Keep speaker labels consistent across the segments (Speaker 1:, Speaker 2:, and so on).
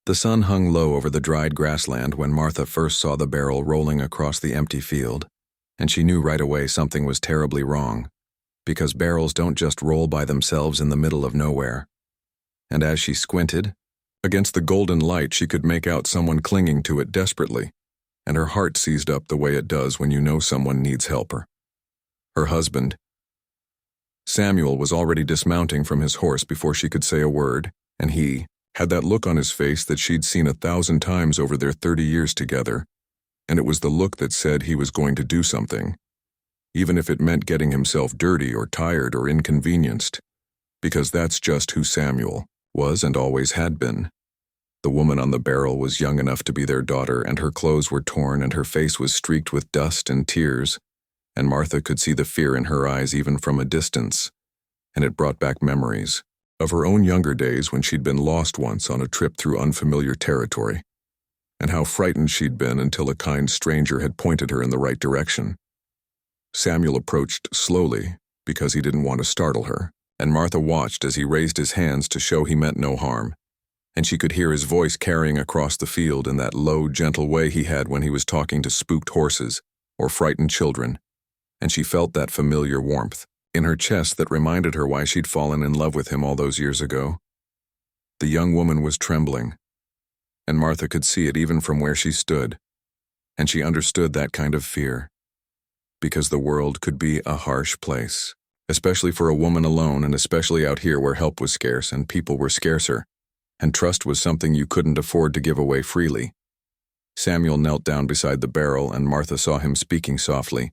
Speaker 1: The sun hung low over the dried grassland when Martha first saw the barrel rolling across the empty field, and she knew right away something was terribly wrong, because barrels don't just roll by themselves in the middle of nowhere. And as she squinted, against the golden light she could make out someone clinging to it desperately, and her heart seized up the way it does when you know someone needs help. Her husband. Samuel was already dismounting from his horse before she could say a word, and he had that look on his face that she'd seen 1,000 times over their 30 years together, and it was the look that said he was going to do something, even if it meant getting himself dirty or tired or inconvenienced, because that's just who Samuel was and always had been. The woman on the barrel was young enough to be their daughter, and her clothes were torn and her face was streaked with dust and tears, and Martha could see the fear in her eyes even from a distance, and it brought back memories of her own younger days when she'd been lost once on a trip through unfamiliar territory, and how frightened she'd been until a kind stranger had pointed her in the right direction. Samuel approached slowly because he didn't want to startle her, and Martha watched as he raised his hands to show he meant no harm, and she could hear his voice carrying across the field in that low, gentle way he had when he was talking to spooked horses or frightened children, and she felt that familiar warmth in her chest that reminded her why she'd fallen in love with him all those years ago. The young woman was trembling, and Martha could see it even from where she stood, and she understood that kind of fear, because the world could be a harsh place, especially for a woman alone, and especially out here where help was scarce and people were scarcer, and trust was something you couldn't afford to give away freely. Samuel knelt down beside the barrel, and Martha saw him speaking softly,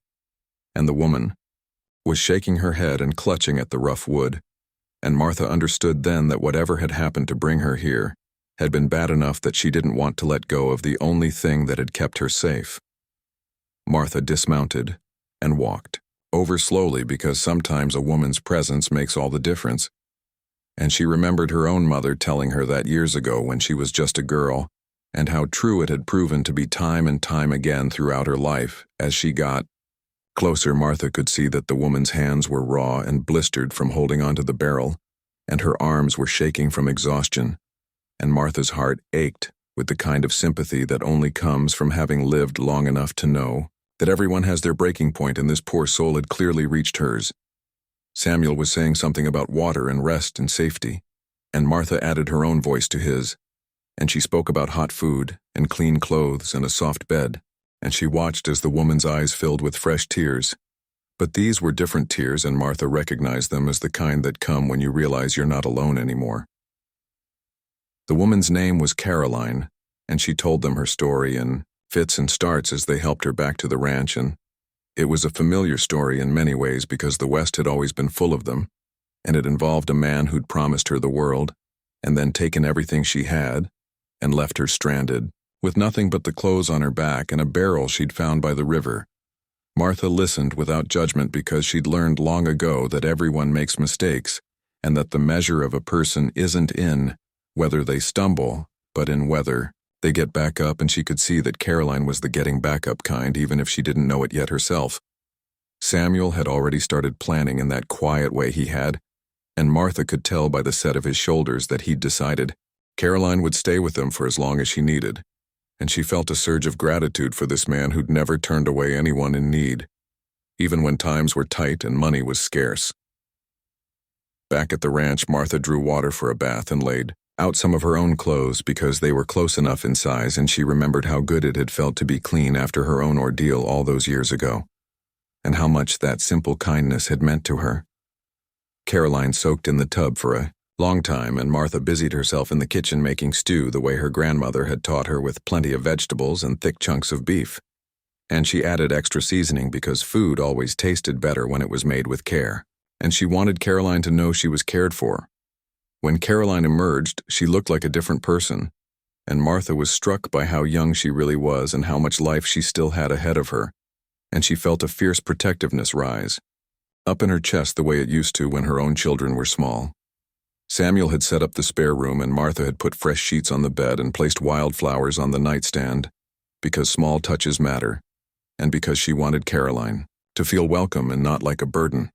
Speaker 1: and the woman was shaking her head and clutching at the rough wood, and Martha understood then that whatever had happened to bring her here had been bad enough that she didn't want to let go of the only thing that had kept her safe. Martha dismounted and walked over slowly, because sometimes a woman's presence makes all the difference, and she remembered her own mother telling her that years ago when she was just a girl, and how true it had proven to be time and time again throughout her life. As she got closer, Martha could see that the woman's hands were raw and blistered from holding onto the barrel, and her arms were shaking from exhaustion, and Martha's heart ached with the kind of sympathy that only comes from having lived long enough to know that everyone has their breaking point, and this poor soul had clearly reached hers. Samuel was saying something about water and rest and safety, and Martha added her own voice to his, and she spoke about hot food and clean clothes and a soft bed, and she watched as the woman's eyes filled with fresh tears. But these were different tears, and Martha recognized them as the kind that come when you realize you're not alone anymore. The woman's name was Caroline, and she told them her story in fits and starts as they helped her back to the ranch, and it was a familiar story in many ways because the West had always been full of them, and it involved a man who'd promised her the world and then taken everything she had and left her stranded, with nothing but the clothes on her back and a barrel she'd found by the river. Martha listened without judgment because she'd learned long ago that everyone makes mistakes, and that the measure of a person isn't in whether they stumble, but in whether they get back up, and she could see that Caroline was the getting back up kind, even if she didn't know it yet herself. Samuel had already started planning in that quiet way he had, and Martha could tell by the set of his shoulders that he'd decided Caroline would stay with them for as long as she needed, and she felt a surge of gratitude for this man who'd never turned away anyone in need, even when times were tight and money was scarce. Back at the ranch, Martha drew water for a bath and laid out some of her own clothes because they were close enough in size, and she remembered how good it had felt to be clean after her own ordeal all those years ago, and how much that simple kindness had meant to her. Caroline soaked in the tub for a long time, and Martha busied herself in the kitchen making stew the way her grandmother had taught her, with plenty of vegetables and thick chunks of beef. And she added extra seasoning because food always tasted better when it was made with care, and she wanted Caroline to know she was cared for. When Caroline emerged, she looked like a different person, and Martha was struck by how young she really was and how much life she still had ahead of her, and she felt a fierce protectiveness rise up in her chest the way it used to when her own children were small. Samuel had set up the spare room, and Martha had put fresh sheets on the bed and placed wildflowers on the nightstand, because small touches matter, and because she wanted Caroline to feel welcome and not like a burden.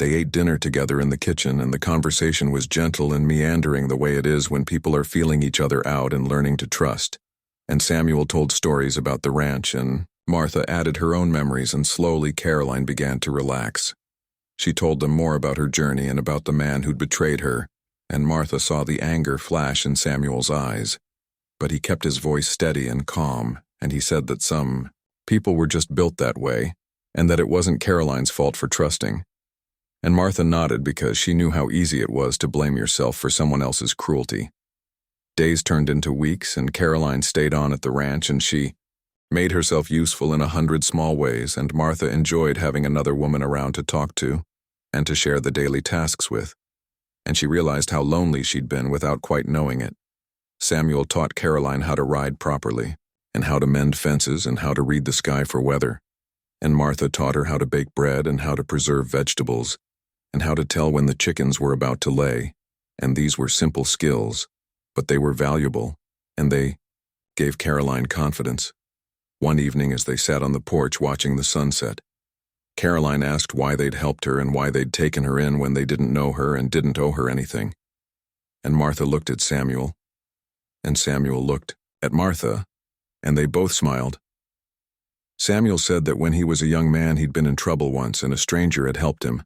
Speaker 1: They ate dinner together in the kitchen, and the conversation was gentle and meandering the way it is when people are feeling each other out and learning to trust. And Samuel told stories about the ranch, and Martha added her own memories, and slowly Caroline began to relax. She told them more about her journey and about the man who'd betrayed her, and Martha saw the anger flash in Samuel's eyes. But he kept his voice steady and calm, and he said that some people were just built that way, and that it wasn't Caroline's fault for trusting. And Martha nodded because she knew how easy it was to blame yourself for someone else's cruelty. Days turned into weeks, and Caroline stayed on at the ranch, and she made herself useful in 100 small ways, and Martha enjoyed having another woman around to talk to and to share the daily tasks with. And she realized how lonely she'd been without quite knowing it. Samuel taught Caroline how to ride properly, and how to mend fences, and how to read the sky for weather. And Martha taught her how to bake bread, and how to preserve vegetables, and how to tell when the chickens were about to lay. And these were simple skills, but they were valuable, and they gave Caroline confidence. One evening, as they sat on the porch watching the sunset, Caroline asked why they'd helped her and why they'd taken her in when they didn't know her and didn't owe her anything. And Martha looked at Samuel, and Samuel looked at Martha, and they both smiled. Samuel said that when he was a young man he'd been in trouble once and a stranger had helped him,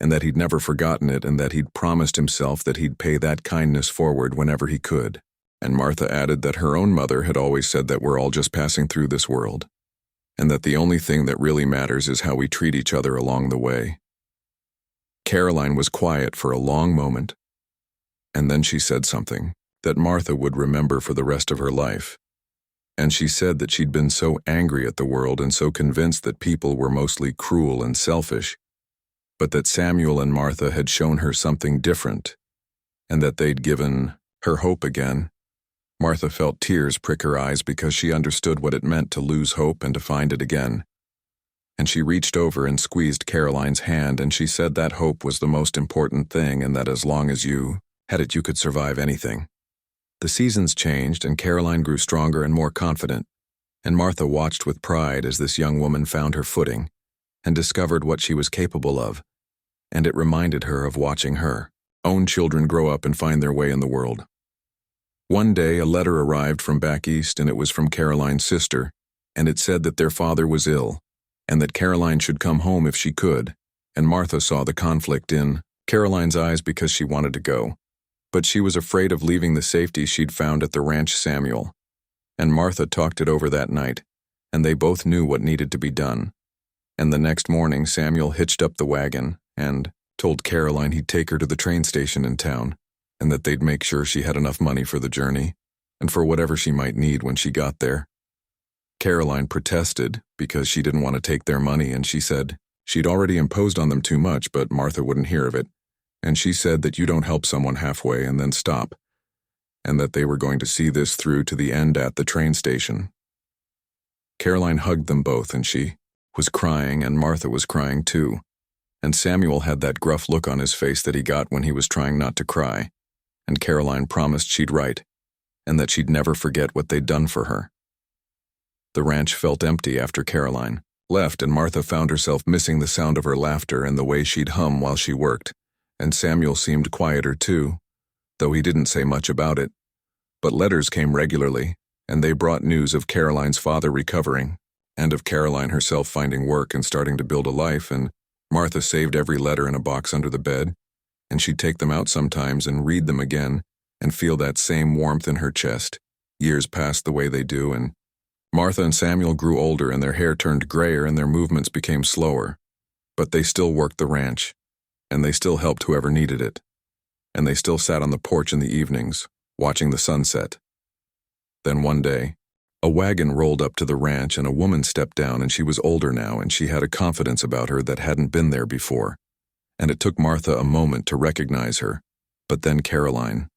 Speaker 1: and that he'd never forgotten it, and that he'd promised himself that he'd pay that kindness forward whenever he could. And Martha added that her own mother had always said that we're all just passing through this world, and that the only thing that really matters is how we treat each other along the way. Caroline was quiet for a long moment, and then she said something that Martha would remember for the rest of her life. And she said that she'd been so angry at the world and so convinced that people were mostly cruel and selfish, but that Samuel and Martha had shown her something different, and that they'd given her hope again. Martha felt tears prick her eyes because she understood what it meant to lose hope and to find it again. And she reached over and squeezed Caroline's hand, and she said that hope was the most important thing, and that as long as you had it, you could survive anything. The seasons changed, and Caroline grew stronger and more confident, and Martha watched with pride as this young woman found her footing and discovered what she was capable of, and it reminded her of watching her own children grow up and find their way in the world. One day, a letter arrived from back east, and it was from Caroline's sister, and it said that their father was ill, and that Caroline should come home if she could, and Martha saw the conflict in Caroline's eyes because she wanted to go, but she was afraid of leaving the safety she'd found at the ranch Samuel. And Martha talked it over that night, and they both knew what needed to be done. And the next morning, Samuel hitched up the wagon and told Caroline he'd take her to the train station in town, and that they'd make sure she had enough money for the journey, and for whatever she might need when she got there. Caroline protested because she didn't want to take their money, and she said she'd already imposed on them too much, but Martha wouldn't hear of it. And she said that you don't help someone halfway and then stop, and that they were going to see this through to the end at the train station. Caroline hugged them both, and she was crying, and Martha was crying too. And Samuel had that gruff look on his face that he got when he was trying not to cry. And Caroline promised she'd write, and that she'd never forget what they'd done for her. The ranch felt empty after Caroline left, and Martha found herself missing the sound of her laughter and the way she'd hum while she worked. And Samuel seemed quieter too, though he didn't say much about it. But letters came regularly, and they brought news of Caroline's father recovering, and of Caroline herself finding work and starting to build a life, and Martha saved every letter in a box under the bed, and she'd take them out sometimes and read them again and feel that same warmth in her chest. Years passed the way they do, and Martha and Samuel grew older, and their hair turned grayer and their movements became slower. But they still worked the ranch, and they still helped whoever needed it, and they still sat on the porch in the evenings, watching the sunset. Then one day, a wagon rolled up to the ranch, and a woman stepped down, and she was older now, and she had a confidence about her that hadn't been there before, and it took Martha a moment to recognize her, but then Caroline